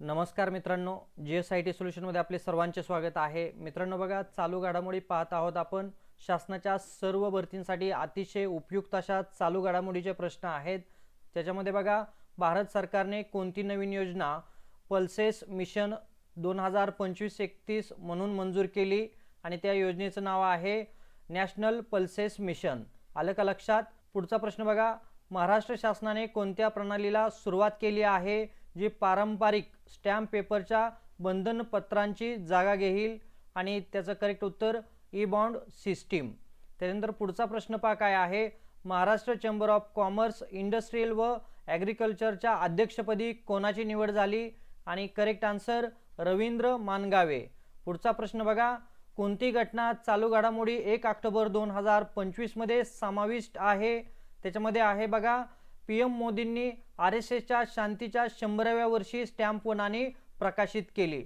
नमस्कार मित्रांनो, GSIT सोल्युशनमध्ये आपले सर्वांचे स्वागत आहे। मित्रांनो बघा, चालू घडामोडी पाहत आहोत आपण। शासनाच्या सर्व भरतींसाठी अतिशय उपयुक्त अशा चालू घडामोडीचे प्रश्न आहेत। त्याच्यामध्ये बघा, भारत सरकारने कोणती नवीन योजना पल्सेस मिशन 2025-31 म्हणून मंजूर केली आणि त्या योजनेचं नाव आहे नॅशनल पल्सेस मिशन। आलं का लक्षात? पुढचा प्रश्न बघा, महाराष्ट्र शासनाने कोणत्या प्रणालीला सुरुवात केली आहे जी पारंपरिक स्टॅम्प पेपरच्या बंधनपत्रांची जागा घेईल? आणि त्याचं करेक्ट उत्तर ई बॉन्ड सिस्टीम। त्यानंतर पुढचा प्रश्न पहा काय आहे, Maharashtra chamber of commerce industrial व ॲग्रिकल्चरच्या अध्यक्षपदी कोणाची निवड झाली? आणि करेक्ट आन्सर रवींद्र मानगावे। पुढचा प्रश्न बघा, कोणती घटना चालू घडामोडी 1 ऑक्टोबर 2025 मध्ये समाविष्ट आहे? त्याच्यामध्ये आहे बघा, PM मोदींनी RSSच्या शांतीच्या 100व्या वर्षी स्टॅम्प व नाणी प्रकाशित केली।